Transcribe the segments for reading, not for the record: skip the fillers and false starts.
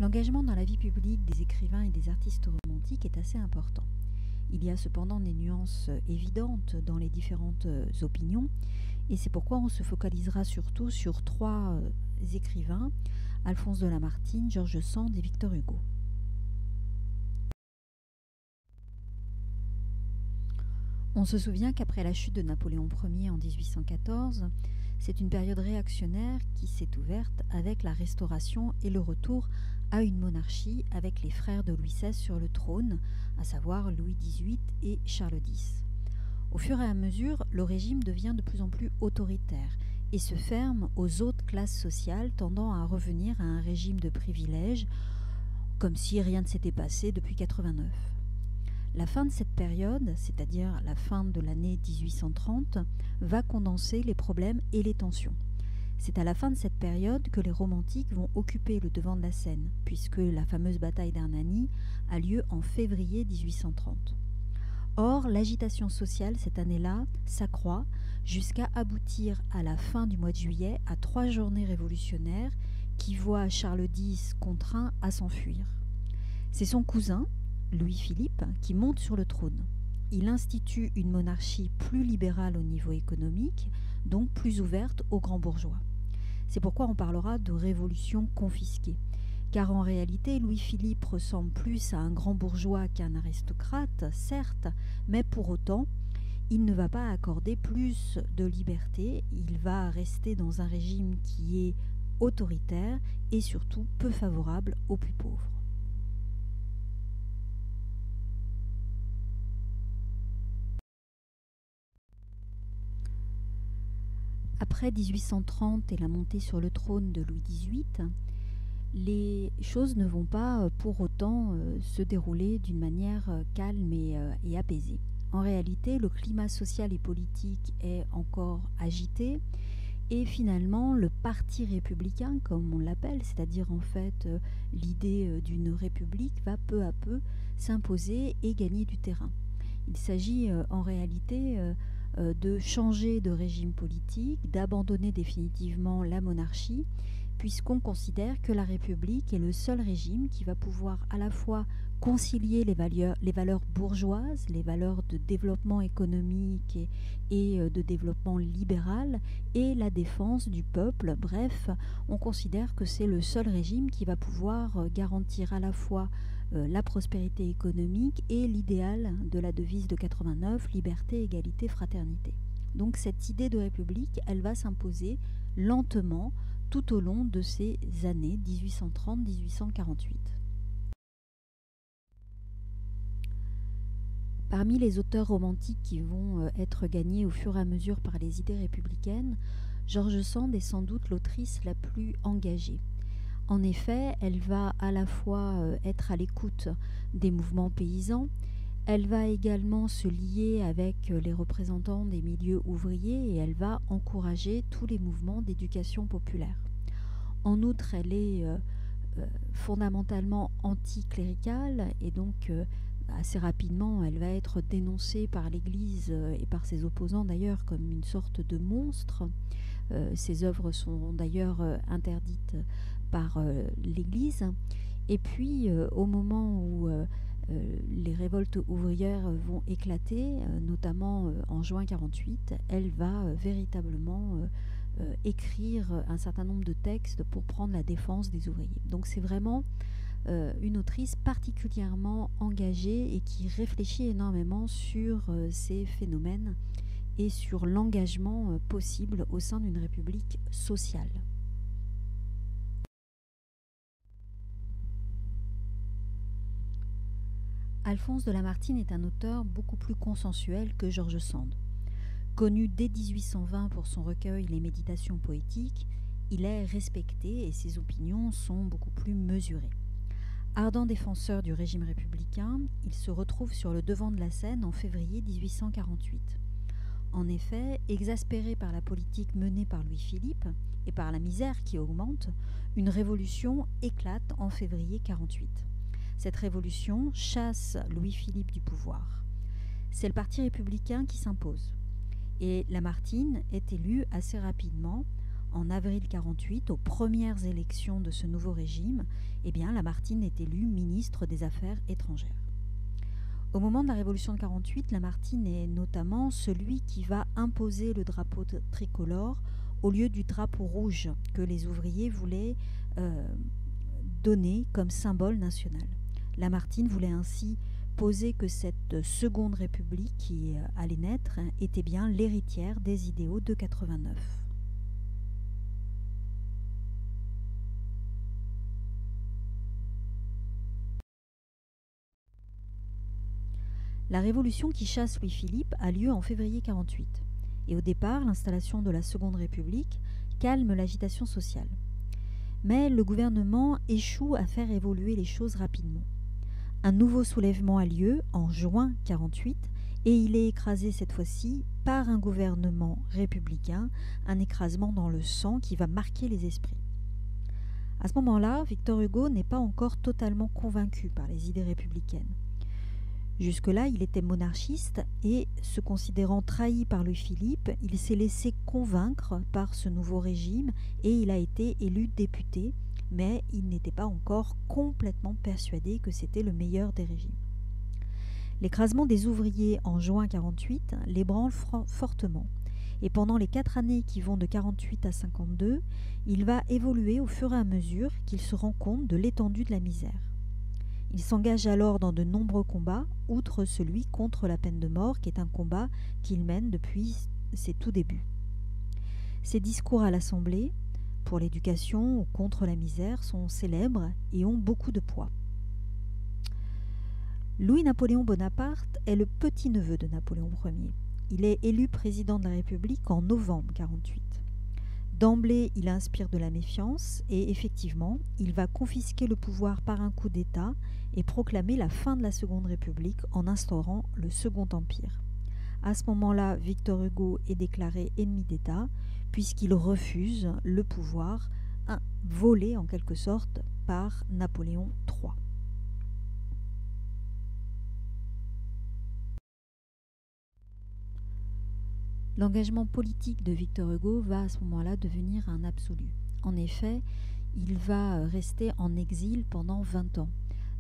L'engagement dans la vie publique des écrivains et des artistes romantiques est assez important. Il y a cependant des nuances évidentes dans les différentes opinions, et c'est pourquoi on se focalisera surtout sur trois écrivains, Alphonse de Lamartine, George Sand et Victor Hugo. On se souvient qu'après la chute de Napoléon Ier en 1814, c'est une période réactionnaire qui s'est ouverte avec la Restauration et le retour à une monarchie avec les frères de Louis XVI sur le trône, à savoir Louis XVIII et Charles X. Au fur et à mesure, le régime devient de plus en plus autoritaire et se ferme aux autres classes sociales, tendant à revenir à un régime de privilèges, comme si rien ne s'était passé depuis 89. La fin de cette période, c'est-à-dire la fin de l'année 1830, va condenser les problèmes et les tensions. C'est à la fin de cette période que les romantiques vont occuper le devant de la scène, puisque la fameuse bataille d'Hernani a lieu en février 1830. Or, l'agitation sociale cette année-là s'accroît jusqu'à aboutir à la fin du mois de juillet à 3 journées révolutionnaires qui voient Charles X contraint à s'enfuir. C'est son cousin, Louis-Philippe, qui monte sur le trône. Il institue une monarchie plus libérale au niveau économique, donc plus ouverte aux grands bourgeois. C'est pourquoi on parlera de révolution confisquée, car en réalité, Louis-Philippe ressemble plus à un grand bourgeois qu'à un aristocrate, certes, mais pour autant, il ne va pas accorder plus de liberté, il va rester dans un régime qui est autoritaire et surtout peu favorable aux plus pauvres. Après 1830 et la montée sur le trône de Louis XVIII, les choses ne vont pas pour autant se dérouler d'une manière calme et apaisée. En réalité, le climat social et politique est encore agité et finalement le parti républicain, comme on l'appelle, c'est-à-dire en fait l'idée d'une république, va peu à peu s'imposer et gagner du terrain. Il s'agit en réalité de changer de régime politique, d'abandonner définitivement la monarchie, puisqu'on considère que la République est le seul régime qui va pouvoir à la fois concilier les valeurs bourgeoises, les valeurs de développement économique et de développement libéral, et la défense du peuple. Bref, on considère que c'est le seul régime qui va pouvoir garantir à la fois la prospérité économique et l'idéal de la devise de 89, liberté, égalité, fraternité. Donc cette idée de république, elle va s'imposer lentement tout au long de ces années 1830-1848. Parmi les auteurs romantiques qui vont être gagnés au fur et à mesure par les idées républicaines, George Sand est sans doute l'autrice la plus engagée. En effet, elle va à la fois être à l'écoute des mouvements paysans, elle va également se lier avec les représentants des milieux ouvriers et elle va encourager tous les mouvements d'éducation populaire. En outre, elle est fondamentalement anticléricale et donc assez rapidement, elle va être dénoncée par l'Église et par ses opposants d'ailleurs comme une sorte de monstre. Ses œuvres sont d'ailleurs interdites par l'Église. Et puis, au moment où les révoltes ouvrières vont éclater, notamment en juin 48, elle va véritablement écrire un certain nombre de textes pour prendre la défense des ouvriers. Donc c'est vraiment une autrice particulièrement engagée et qui réfléchit énormément sur ces phénomènes et sur l'engagement possible au sein d'une république sociale. Alphonse de Lamartine est un auteur beaucoup plus consensuel que George Sand. Connu dès 1820 pour son recueil Les Méditations poétiques, il est respecté et ses opinions sont beaucoup plus mesurées. Ardent défenseur du régime républicain, il se retrouve sur le devant de la scène en février 1848. En effet, exaspéré par la politique menée par Louis-Philippe et par la misère qui augmente, une révolution éclate en février 48. Cette révolution chasse Louis-Philippe du pouvoir. C'est le parti républicain qui s'impose. Et Lamartine est élu assez rapidement en avril 1948, aux premières élections de ce nouveau régime, eh bien, Lamartine est élu ministre des Affaires étrangères. Au moment de la Révolution de 1948, Lamartine est notamment celui qui va imposer le drapeau tricolore au lieu du drapeau rouge que les ouvriers voulaient donner comme symbole national. Lamartine voulait ainsi poser que cette seconde république qui allait naître était bien l'héritière des idéaux de 89. La révolution qui chasse Louis-Philippe a lieu en février 1948. Et au départ, l'installation de la Seconde République calme l'agitation sociale. Mais le gouvernement échoue à faire évoluer les choses rapidement. Un nouveau soulèvement a lieu en juin 1948 et il est écrasé cette fois-ci par un gouvernement républicain, un écrasement dans le sang qui va marquer les esprits. À ce moment-là, Victor Hugo n'est pas encore totalement convaincu par les idées républicaines. Jusque-là, il était monarchiste et, se considérant trahi par Louis-Philippe, il s'est laissé convaincre par ce nouveau régime et il a été élu député, mais il n'était pas encore complètement persuadé que c'était le meilleur des régimes. L'écrasement des ouvriers en juin 1948 l'ébranle fortement et pendant les 4 années qui vont de 1948 à 1952, il va évoluer au fur et à mesure qu'il se rend compte de l'étendue de la misère. Il s'engage alors dans de nombreux combats, outre celui contre la peine de mort, qui est un combat qu'il mène depuis ses tout débuts. Ses discours à l'Assemblée, pour l'éducation ou contre la misère, sont célèbres et ont beaucoup de poids. Louis-Napoléon Bonaparte est le petit-neveu de Napoléon Ier. Il est élu président de la République en novembre 1948. D'emblée, il inspire de la méfiance et effectivement, il va confisquer le pouvoir par un coup d'État et proclamer la fin de la Seconde République en instaurant le Second Empire. À ce moment-là, Victor Hugo est déclaré ennemi d'État puisqu'il refuse le pouvoir volé en quelque sorte par Napoléon III. L'engagement politique de Victor Hugo va à ce moment-là devenir un absolu. En effet, il va rester en exil pendant 20 ans.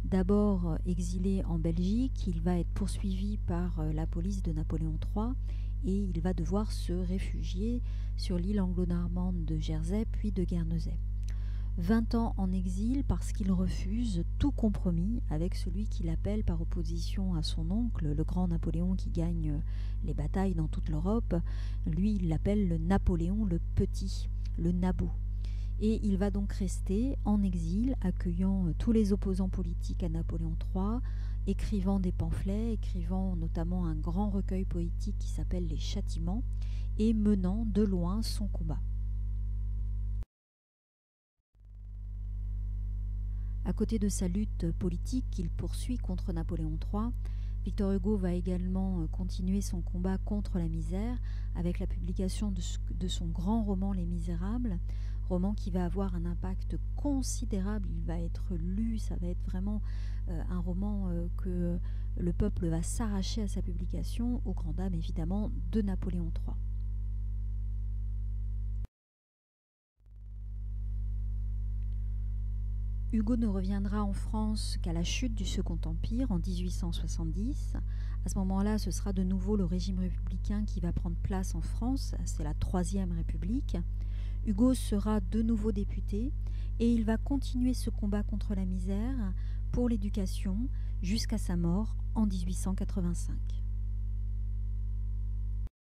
D'abord exilé en Belgique, il va être poursuivi par la police de Napoléon III et il va devoir se réfugier sur l'île anglo-normande de Jersey puis de Guernesey. 20 ans en exil parce qu'il refuse tout compromis avec celui qu'il appelle par opposition à son oncle, le grand Napoléon qui gagne les batailles dans toute l'Europe. Lui, il l'appelle le Napoléon le Petit, le Nabot. Et il va donc rester en exil, accueillant tous les opposants politiques à Napoléon III, écrivant des pamphlets, écrivant notamment un grand recueil poétique qui s'appelle Les Châtiments, et menant de loin son combat. À côté de sa lutte politique qu'il poursuit contre Napoléon III, Victor Hugo va également continuer son combat contre la misère avec la publication de son grand roman Les Misérables, roman qui va avoir un impact considérable, il va être lu, ça va être vraiment un roman que le peuple va s'arracher à sa publication, aux grandes dames évidemment de Napoléon III. Hugo ne reviendra en France qu'à la chute du Second Empire en 1870. À ce moment-là, ce sera de nouveau le régime républicain qui va prendre place en France, c'est la Troisième République. Hugo sera de nouveau député et il va continuer ce combat contre la misère pour l'éducation jusqu'à sa mort en 1885.